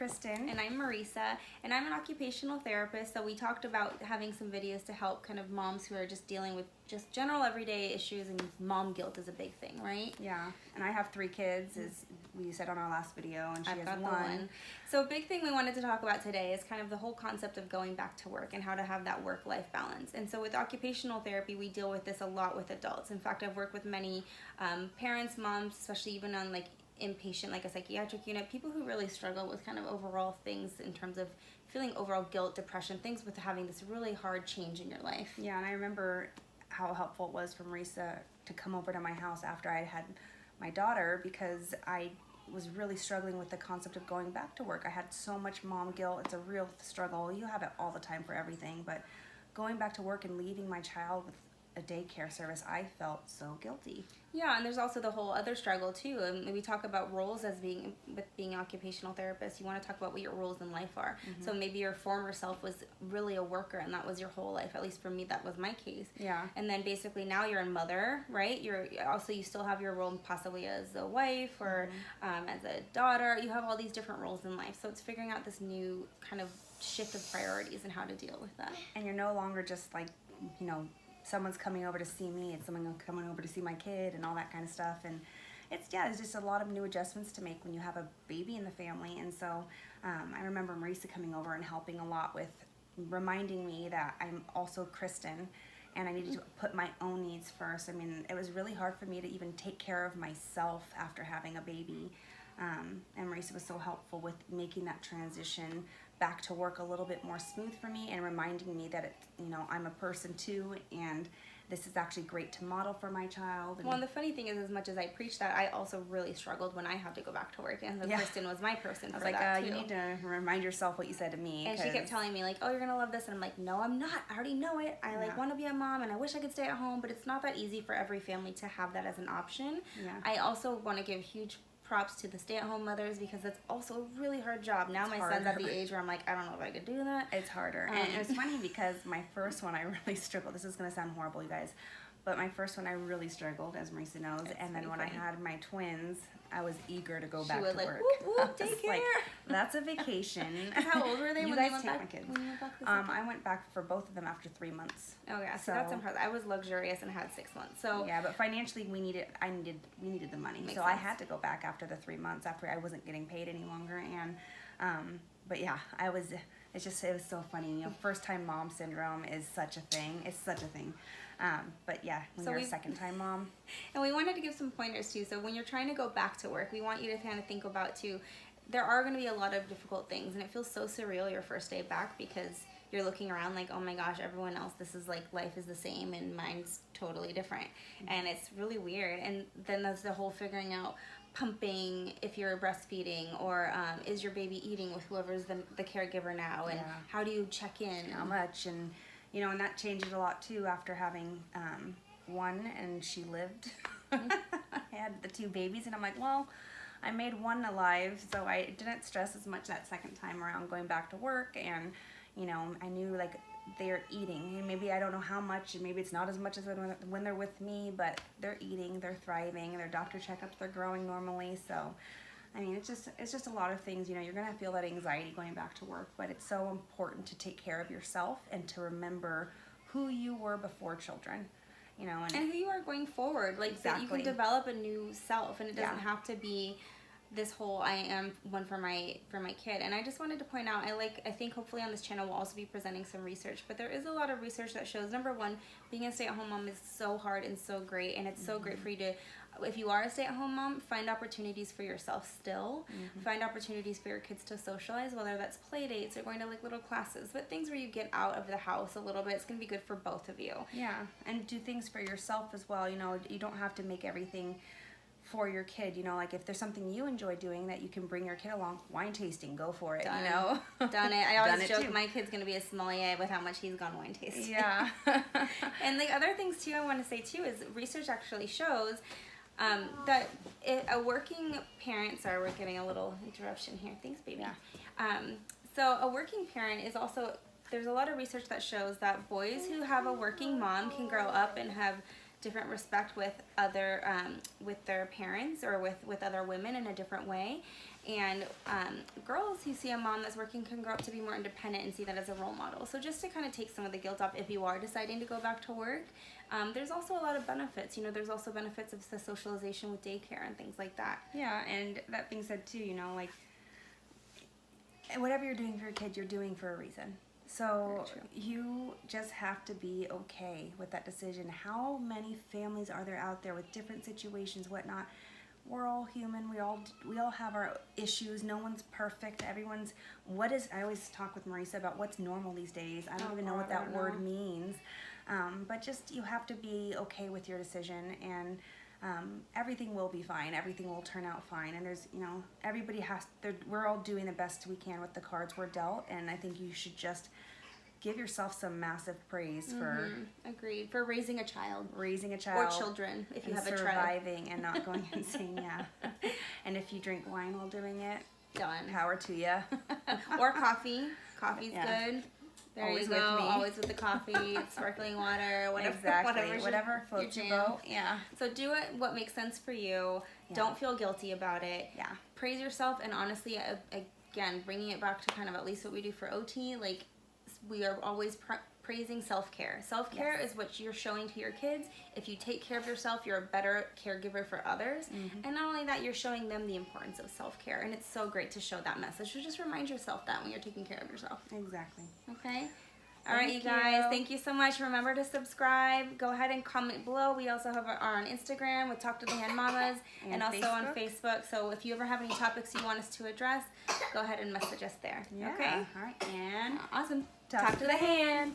Kristen. And I'm Marisa, and I'm an occupational therapist. So we talked about having some videos to help kind of moms who are just dealing with just general everyday issues, and mom guilt is a big thing, right? Yeah, and I have 3 kids, as we said on our last video, and she I've has got one. So a big thing we wanted to talk about today is kind of the whole concept of going back to work and how to have that work-life balance. And so with occupational therapy, we deal with this a lot with adults. In fact, I've worked with many parents, moms, especially even on like inpatient, like a psychiatric unit, people who really struggle with kind of overall things in terms of feeling overall guilt, depression, things with having this really hard change in your life. Yeah, and I remember how helpful it was for Marisa to come over to my house after I had my daughter, because I was really struggling with the concept of going back to work. I had so much mom guilt. It's a real struggle. You have it all the time for everything, but going back to work and leaving my child with a daycare service, I felt so guilty. Yeah, and there's also the whole other struggle too. And we talk about roles as being an occupational therapist. You want to talk about what your roles in life are. Mm-hmm. So maybe your former self was really a worker, and that was your whole life. At least for me, that was my case. Yeah. And then basically now you're a mother, right? You're also, you still have your role possibly as a wife or as a daughter. You have all these different roles in life. So it's figuring out this new kind of shift of priorities and how to deal with that. And you're no longer just like, you know, someone's coming over to see me, it's someone coming over to see my kid and all that kind of stuff. And it's just a lot of new adjustments to make when you have a baby in the family. And so I remember Marisa coming over and helping a lot with reminding me that I'm also Kristen and I needed to put my own needs first. I mean, it was really hard for me to even take care of myself after having a baby. And Marisa was so helpful with making that transition back to work a little bit more smooth for me, and reminding me that I'm a person too, and this is actually great to model for my child. Well, and the funny thing is, as much as I preached that, I also really struggled when I had to go back to work, and Kristen was my person for that I was like, too. you need to remind yourself what you said to me. And she kept telling me like, oh, you're gonna love this, and I'm like, no, I'm not. I already know it. I want to be a mom, and I wish I could stay at home, but it's not that easy for every family to have that as an option. Yeah. I also want to give huge props to the stay-at-home mothers, because it's also a really hard job. Now my son's at the age where I'm like, I don't know if I could do that. It's harder. And it was funny because my first one, I really struggled. This is going to sound horrible, you guys. But my first one, I really struggled, as Marisa knows. And then when I had my twins, I was eager to go back to work. Like, whoop, whoop, daycare. Like, that's a vacation. How old were they when guys they went take back? my kids. When you went back I went back for both of them after 3 months. Oh yeah, so that's impressive. I was luxurious and had 6 months. So yeah, but financially we needed the money. Makes so sense. I had to go back after the 3 months after I wasn't getting paid any longer. And but yeah, it was so funny. First time mom syndrome is such a thing. It's such a thing. But yeah, when you're a second time mom. And we wanted to give some pointers too. So when you're trying to go back to work, we want you to kind of think about too, there are going to be a lot of difficult things, and it feels so surreal your first day back, because you're looking around like, oh my gosh, everyone else, this is like, life is the same and mine's totally different. And it's really weird. And then there's the whole figuring out pumping if you're breastfeeding, or is your baby eating with whoever's the caregiver now, and how do you check in? How much? And and that changed a lot too after having one, and she lived. I had the 2 babies, and I'm like, well, I made one alive, so I didn't stress as much that second time around going back to work. And I knew like they're eating, and maybe I don't know how much, and maybe it's not as much as when they're with me, but they're eating, they're thriving, their doctor checkups, they're growing normally. So I mean, it's just a lot of things. You're gonna feel that anxiety going back to work, but it's so important to take care of yourself and to remember who you were before children, and who you are going forward. Like, exactly. that you can develop a new self, and it doesn't have to be this whole I am one for my kid. And I just wanted to point out, I think hopefully on this channel we'll also be presenting some research, but there is a lot of research that shows, number one, being a stay-at-home mom is so hard and so great, and it's so great for you to, if you are a stay-at-home mom, find opportunities for yourself still. Find opportunities for your kids to socialize, whether that's play dates or going to like little classes, but things where you get out of the house a little bit. It's gonna be good for both of you. Yeah, and do things for yourself as well. You don't have to make everything for your kid. Like if there's something you enjoy doing that you can bring your kid along, wine tasting, go for it. Done it. I always joke my kid's gonna be a sommelier with how much he's gone wine tasting. Yeah. And the other things too I want to say too is research actually shows that a working parent, sorry, we're getting a little interruption here. Thanks, baby. Yeah. So a working parent is also, there's a lot of research that shows that boys who have a working mom can grow up and have different respect with other with their parents or with other women in a different way. And girls who see a mom that's working can grow up to be more independent and see that as a role model. So just to kind of take some of the guilt off if you are deciding to go back to work, there's also a lot of benefits. You know, there's also benefits of the socialization with daycare and things like that. Yeah, and that being said too, you know, like whatever you're doing for your kid, you're doing for a reason. So you just have to be okay with that decision. How many families are there out there with different situations, whatnot? We're all human. We all have our issues. No one's perfect. Everyone's I always talk with Marisa about what's normal these days. I don't even know what that word means. But just you have to be okay with your decision, and everything will be fine. Everything will turn out fine. And there's, you know, we're all doing the best we can with the cards we're dealt. And I think you should just give yourself some massive praise for agreed, for raising a child or children if you have a child, surviving and not going insane. Yeah. And if you drink wine while doing it, done. Power to you. Or coffee's good. There Always you go. with me. Always with the coffee, sparkling water, whatever. Exactly. Whatever floats your boat. Yeah. So do it what makes sense for you. Yeah. Don't feel guilty about it. Yeah. Praise yourself, and honestly, again, bringing it back to kind of at least what we do for OT, like we are always praising self-care. Self-care is what you're showing to your kids. If you take care of yourself, you're a better caregiver for others. And not only that, you're showing them the importance of self-care. And it's so great to show that message. So just remind yourself that when you're taking care of yourself. Exactly. Okay? All right, you guys. Thank you so much. Remember to subscribe. Go ahead and comment below. We also are on Instagram with Talk to the Hand Mamas and also on Facebook. So if you ever have any topics you want us to address, go ahead and message us there. Yeah. Okay? All right. And awesome. Talk to the hand.